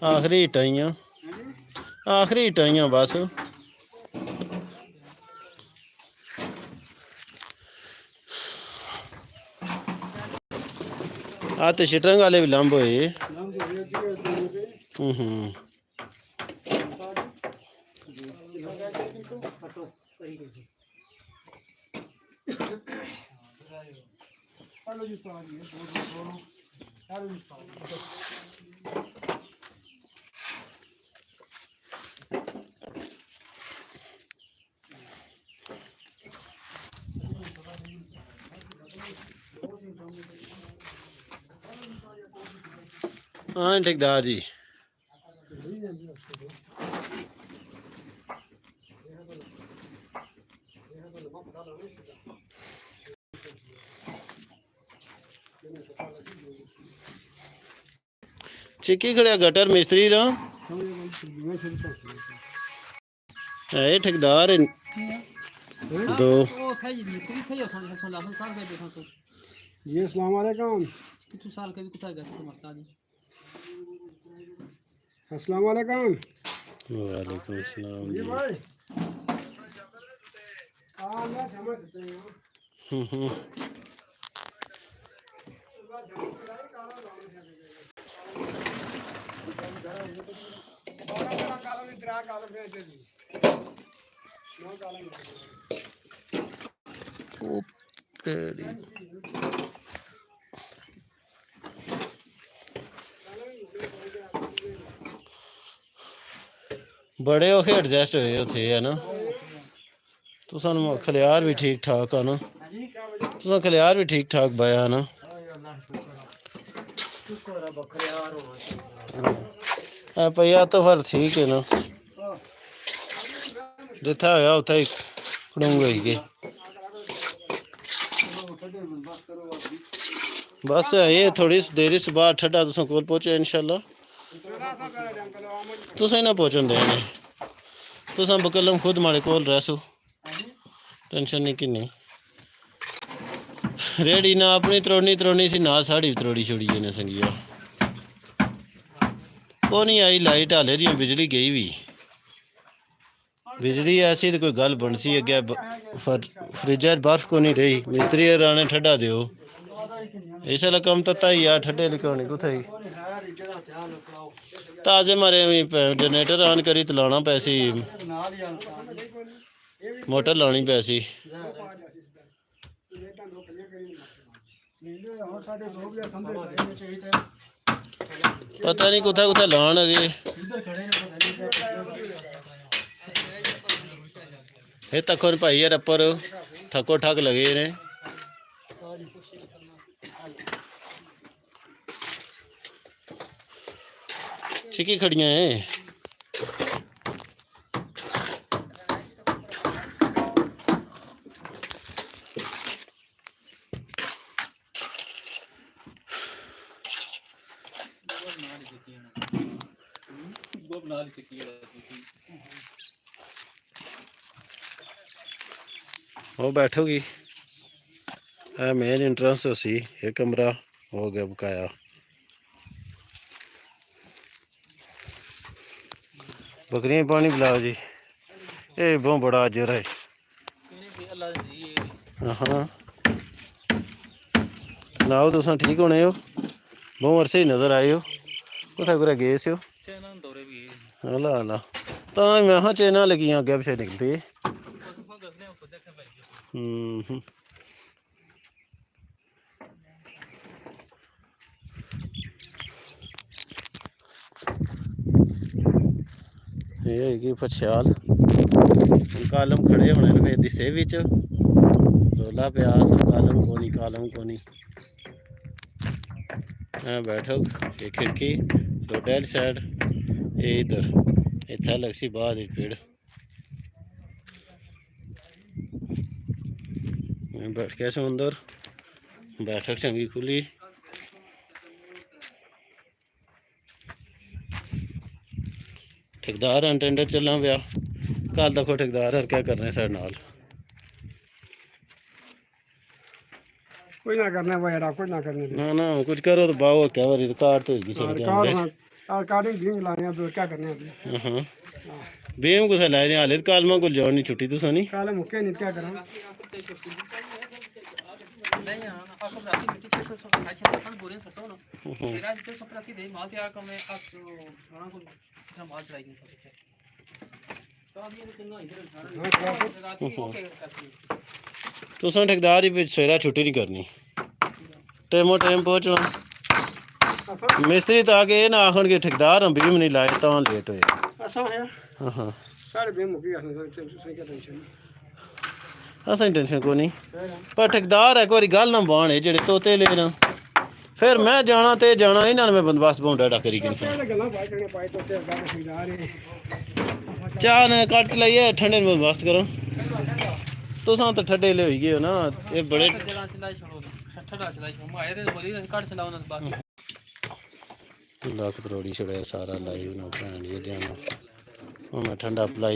आखिरी हिटाइयां बस। तो शटरंग वाले भी लंब होए। हाँ ठेकेदार जी, चिक्की खड़िया गटर मिस्त्री दा है ठेकेदार दो जी। अस्सलाम वालेकुम। अस्सलाम वालेकुम। वालेकुम अस्सलाम जी जी। भाई बड़े औखे एडजस्ट होए उत्थे है ना। तुसां खलियार भी ठीक ठाक है ना। तुसां खलियार भी ठीक ठाक बाया है ना। भैया तो फिर ठीक है ना, जिथे होया उत्थे ही खड़ूंग होई गए। बस ये थोड़ी देरी से बाद ठंडा तुसां कोल पहुंचे इंशाल्लाह। तुसें ना पहुंचन देने, तुसां बकलम खुद माड़े कोल रहसो, टेंशन नहीं किन्नी। रेड़ी ना अपनी त्रोड़नी सी ना साड़ी भी त्रोड़ी छोड़ी ने संगिया। को नहीं आई लाइट हाले जी, बिजली गई भी। बिजली ऐसी तो कोई गल बनसी अगे फ्रिज बर्फ को नहीं रही। मिस्त्री राने ठंडा दो इसलिए कम तत्ता ही यार, ठंडे लिखोनी कुछ ही ताजे मारे जनरेटर ऑन करी तो लाना पैसी, मोटर लानी पैसी। पता नहीं कुत्थे कुत्थे लान अगे ये तक भाई यार अपर ठको ठक लगे ने। चिकी खड़ियां है वो बैठोगी। मेन एंट्रेंस सी ये कमरा हो गया बकाया। बकरियां पानी पिलाओ जी, ये बहुत बड़ा अजर है। हाँ नाओ तुसां ठीक होने हो, बहुत अरसे ही नजर आए हो। कुत्थे कुत्थे गए सो? अला अला तां मैं हाँ चेना लगियां अग्गे पिछे निकलती। ये होगी फछयाल। कालम खड़े होने फिर दिसे बिच रोला पिया सब कालम कोनी। बैठो ये खिड़की रोड साइड, ये इधर इतना लगसी बाद पेड़ बैठ के अंदर बैठक चंगी खुली। ठेकेदार अनटेंडर चलना पाया। कल देखो ठेकेदार हर क्या करने साढ़े नाल। कोई ना करना भाई, कुछ ना करने ना कुछ करो तो बाहो क्या बारी रिकॉर्ड तो होगी। रिकॉर्ड काटे ड्रिंक लाने हैं तो क्या करने हैं अभी हाँ बेम कुछ लै ने हाले कालमा को जोड़ नहीं छुट्टी तुसा नहीं काले मुक्के नहीं क्या करें तुसा ठेकेदार ही सवेरा छुट्टी नहीं करनी टाइमो टाइम पहुंचना मिस्त्री तो आके ये ना आखन के ठेकेदार हम बीम नहीं लाए तो लेट होए ऐसा है हाँ हाँ सारे बेम मुक्के क्या टेंशन असें टेंशन को नहीं पर ठेकेदार एक बारी गल ना बाण है जेड़े तोते लेना फिर मैं जाना ते जाना इन्हां ने मैं बंदोबस्त पौंडा डा करी किन गल्ला पाए करने पाए तो ते गाने खरीदार है चाह ने कट लाइए ठंडे में बंदोबस्त करो तुसां तो ठंडे ले होई गए हो ना ये बड़े ਲੱਖ ਤਰੋੜੀ ਛੜਿਆ ਸਾਰਾ ਲਾਈਵ ਨਾ ਭੈਣ ਜੀ ਦੇ ਮੈਂ ਠੰਡਾ ਪਲਾਈ